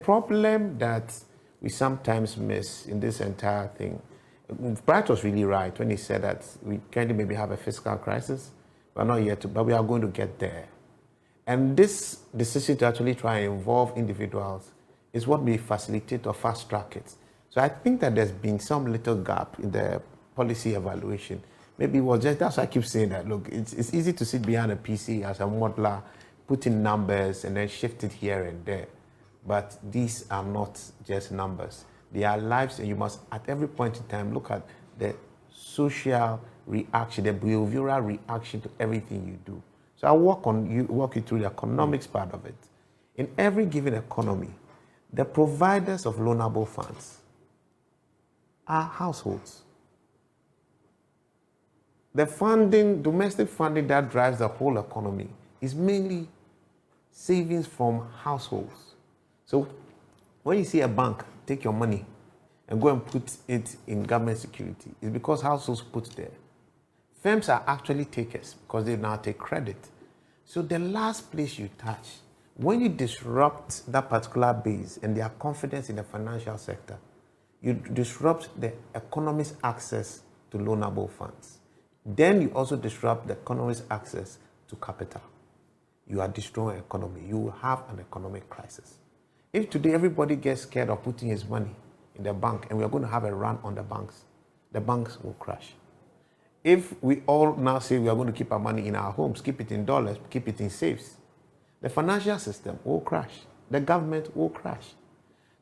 Problem that we sometimes miss in this entire thing, Bright was really right when he said that we currently maybe have a fiscal crisis. We're not yet, but we are going to get there. And this decision to actually try and involve individuals is what may facilitate or fast track it. So I think that there's been some little gap in the policy evaluation. Maybe it was just, that's why I keep saying that, look, it's easy to sit behind a PC as a modeler, put in numbers and then shift it here and there. But these are not just numbers. They are lives, and you must, at every point in time, look at the social reaction, the behavioral reaction to everything you do. So I'll walk you through the economics part of it. In every given economy, the providers of loanable funds are households. The funding, domestic funding that drives the whole economy is mainly savings from households. So when you see a bank take your money and go and put it in government security, it's because households put there. Firms are actually takers because they now take credit. So the last place you touch, when you disrupt that particular base and their confidence in the financial sector, you disrupt the economy's access to loanable funds. Then you also disrupt the economy's access to capital. You are destroying the economy. You will have an economic crisis. If today everybody gets scared of putting his money in the bank and we are going to have a run on the banks will crash. If we all now say we are going to keep our money in our homes, keep it in dollars, keep it in safes, the financial system will crash. The government will crash.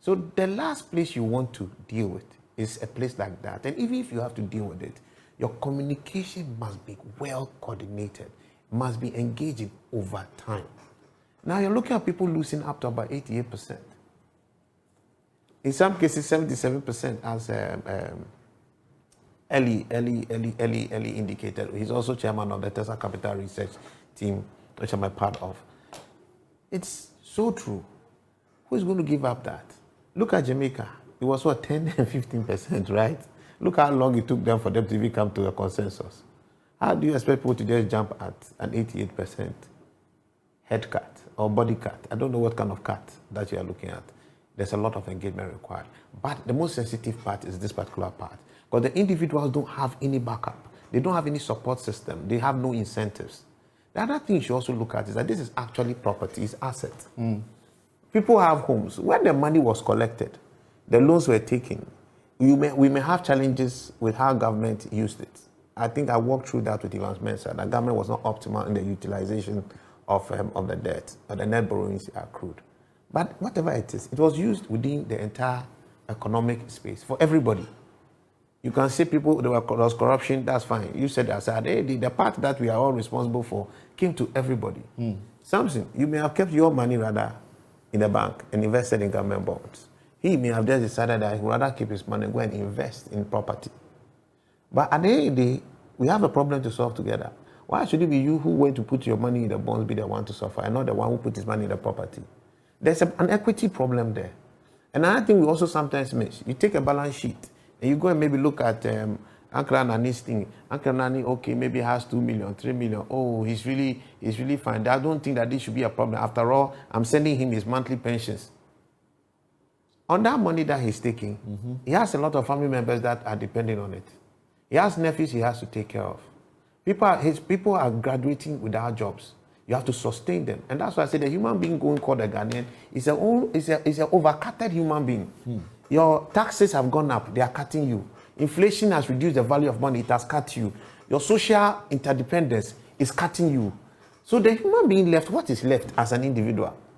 So the last place you want to deal with is a place like that. And even if you have to deal with it, your communication must be well coordinated, must be engaging over time. Now you're looking at people losing up to about 88%. In some cases, 77%, as Ellie indicated. He's also chairman of the Tesla Capital Research team, which I'm a part of. It's so true. Who is going to give up that? Look at Jamaica. It was what, 10 and 15%, right? Look how long it took them for them to even come to a consensus. How do you expect people to just jump at an 88% head cut or body cut? I don't know what kind of cut that you are looking at. There's a lot of engagement required. But the most sensitive part is this particular part. Because the individuals don't have any backup. They don't have any support system. They have no incentives. The other thing you should also look at is that this is actually property, it's assets. People have homes. When the money was collected, the loans were taken. We may have challenges with how government used it. I think I walked through that with Evans Mensah. The government was not optimal in the utilization of the debt, or the net borrowings accrued. But whatever it is, it was used within the entire economic space for everybody. You can say there was corruption, that's fine. You said that, hey, the part that we are all responsible for came to everybody. Samson, you may have kept your money rather in the bank and invested in government bonds. He may have just decided that he would rather keep his money and go and invest in property. But at the end of the day, we have a problem to solve together. Why should it be you who went to put your money in the bonds be the one to suffer and not the one who put his money in the property? There's an equity problem there. And another thing we also sometimes miss, you take a balance sheet and you go and maybe look at Uncle Nani's thing. Uncle Nani, okay, maybe has 2 million, 3 million. Oh, he's really fine. I don't think that this should be a problem. After all, I'm sending him his monthly pensions. On that money that he's taking, he has a lot of family members that are depending on it. He has nephews he has to take care of. His people are graduating without jobs. You have to sustain them. And that's why I say the human being going called a Ghanaian is an overcutted human being. Your taxes have gone up, they are cutting you. Inflation has reduced the value of money, it has cut you. Your social interdependence is cutting you. So the human being left, what is left as an individual?